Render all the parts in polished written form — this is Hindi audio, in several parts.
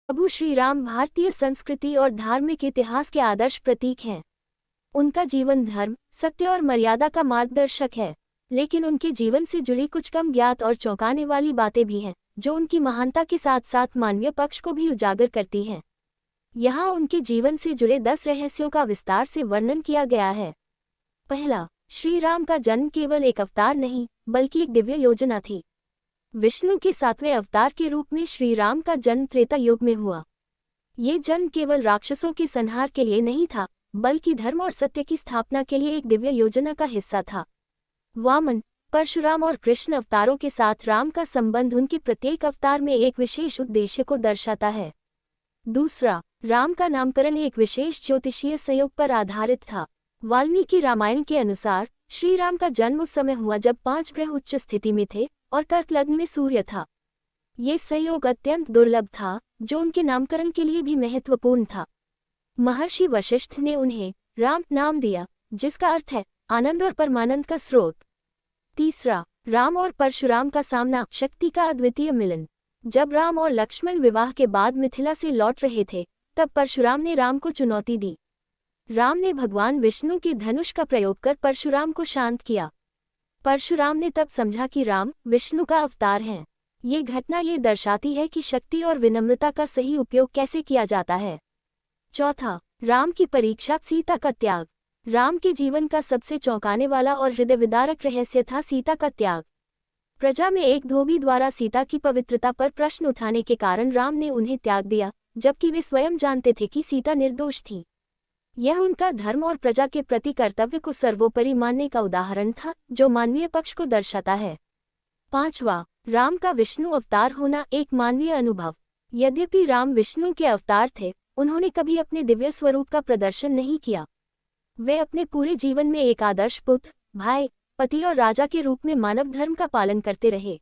प्रभु श्री राम भारतीय संस्कृति और धार्मिक इतिहास के आदर्श प्रतीक हैं। उनका जीवन धर्म, सत्य और मर्यादा का मार्गदर्शक है, लेकिन उनके जीवन से जुड़ी कुछ कम ज्ञात और चौंकाने वाली बातें भी हैं, जो उनकी महानता के साथ साथ मानवीय पक्ष को भी उजागर करती हैं। यहाँ उनके जीवन से जुड़े 10 रहस्यों का विस्तार से वर्णन किया गया है। पहला, श्री राम का जन्म केवल एक अवतार नहीं, बल्कि एक दिव्य योजना थी। विष्णु के 7वें अवतार के रूप में श्री राम का जन्म त्रेता युग में हुआ। ये जन्म केवल राक्षसों के संहार के लिए नहीं था, बल्कि धर्म और सत्य की स्थापना के लिए एक दिव्य योजना का हिस्सा था। वामन, परशुराम और कृष्ण अवतारों के साथ राम का संबंध उनके प्रत्येक अवतार में एक विशेष उद्देश्य को दर्शाता है। दूसरा, राम का नामकरण एक विशेष ज्योतिषीय संयोग पर आधारित था। वाल्मीकि रामायण के अनुसार श्री राम का जन्म उस समय हुआ जब 5 ग्रह उच्च स्थिति में थे और कर्क लग्न में सूर्य था। ये संयोग अत्यंत दुर्लभ था, जो उनके नामकरण के लिए भी महत्वपूर्ण था। महर्षि वशिष्ठ ने उन्हें राम नाम दिया, जिसका अर्थ है आनंद और परमानंद का स्रोत। तीसरा, राम और परशुराम का सामना, शक्ति का अद्वितीय मिलन। जब राम और लक्ष्मण विवाह के बाद मिथिला से लौट रहे थे, तब परशुराम ने राम को चुनौती दी। राम ने भगवान विष्णु के धनुष का प्रयोग कर परशुराम को शांत किया। परशुराम ने तब समझा कि राम विष्णु का अवतार हैं। ये घटना ये दर्शाती है कि शक्ति और विनम्रता का सही उपयोग कैसे किया जाता है। चौथा, राम की परीक्षा, सीता का त्याग। राम के जीवन का सबसे चौंकाने वाला और हृदय विदारक रहस्य था सीता का त्याग। प्रजा में एक धोबी द्वारा सीता की पवित्रता पर प्रश्न उठाने के कारण राम ने उन्हें त्याग दिया, जबकि वे स्वयं जानते थे कि सीता निर्दोष थी। यह उनका धर्म और प्रजा के प्रति कर्तव्य को सर्वोपरि मानने का उदाहरण था, जो मानवीय पक्ष को दर्शाता है। पांचवा, राम का विष्णु अवतार होना, एक मानवीय अनुभव। यद्यपि राम विष्णु के अवतार थे, उन्होंने कभी अपने दिव्य स्वरूप का प्रदर्शन नहीं किया। वे अपने पूरे जीवन में एक आदर्श पुत्र, भाई, पति और राजा के रूप में मानव धर्म का पालन करते रहे।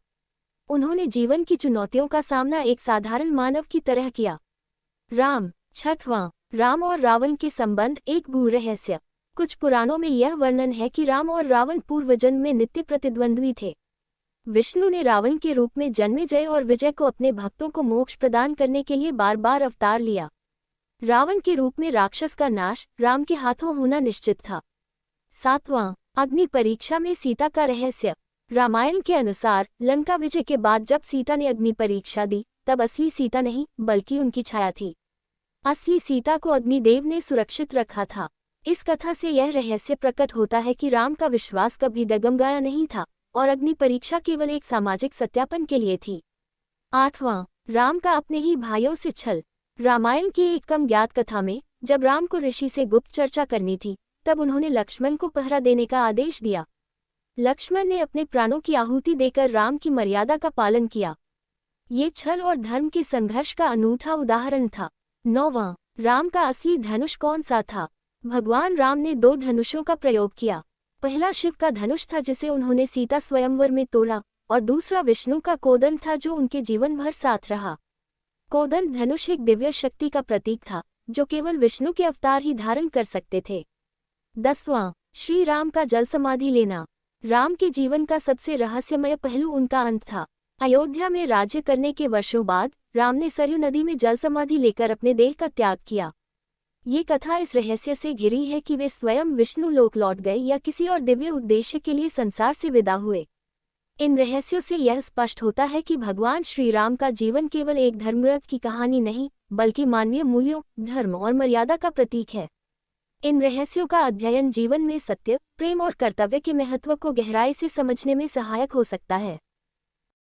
उन्होंने जीवन की चुनौतियों का सामना एक साधारण मानव की तरह किया। राम। छठवां, राम और रावण के संबंध, एक गूढ़ रहस्य। कुछ पुराणों में यह वर्णन है कि राम और रावण पूर्वजन्म में नित्य प्रतिद्वंद्वी थे। विष्णु ने रावण के रूप में जन्मेजय और विजय को अपने भक्तों को मोक्ष प्रदान करने के लिए बार बार अवतार लिया। रावण के रूप में राक्षस का नाश राम के हाथों होना निश्चित था। सातवां, अग्नि परीक्षा में सीता का रहस्य। रामायण के अनुसार लंका विजय के बाद जब सीता ने अग्नि परीक्षा दी, तब असली सीता नहीं, बल्कि उनकी छाया थी। असली सीता को अग्निदेव ने सुरक्षित रखा था। इस कथा से यह रहस्य प्रकट होता है कि राम का विश्वास कभी डगमगाया नहीं था और अग्नि परीक्षा केवल एक सामाजिक सत्यापन के लिए थी। आठवां, राम का अपने ही भाइयों से छल। रामायण की एक कम ज्ञात कथा में जब राम को ऋषि से गुप्त चर्चा करनी थी, तब उन्होंने लक्ष्मण को पहरा देने का आदेश दिया। लक्ष्मण ने अपने प्राणों की आहुति देकर राम की मर्यादा का पालन किया। ये छल और धर्म के संघर्ष का अनूठा उदाहरण था। नौवां, राम का असली धनुष कौन सा था। भगवान राम ने 2 धनुषों का प्रयोग किया। पहला शिव का धनुष था, जिसे उन्होंने सीता स्वयंवर में तोड़ा, और दूसरा विष्णु का कोदंड था, जो उनके जीवन भर साथ रहा। कोदंड धनुष एक दिव्य शक्ति का प्रतीक था, जो केवल विष्णु के अवतार ही धारण कर सकते थे। 10वां, श्री राम का जल समाधि लेना। राम के जीवन का सबसे रहस्यमय पहलू उनका अंत था। अयोध्या में राज्य करने के वर्षों बाद राम ने सरयू नदी में जल समाधि लेकर अपने देह का त्याग किया। ये कथा इस रहस्य से घिरी है कि वे स्वयं विष्णु लोक लौट गए या किसी और दिव्य उद्देश्य के लिए संसार से विदा हुए। इन रहस्यों से यह स्पष्ट होता है कि भगवान श्री राम का जीवन केवल एक धर्मव्रत की कहानी नहीं, बल्कि मानवीय मूल्यों, धर्म और मर्यादा का प्रतीक है। इन रहस्यों का अध्ययन जीवन में सत्य, प्रेम और कर्तव्य के महत्व को गहराई से समझने में सहायक हो सकता है।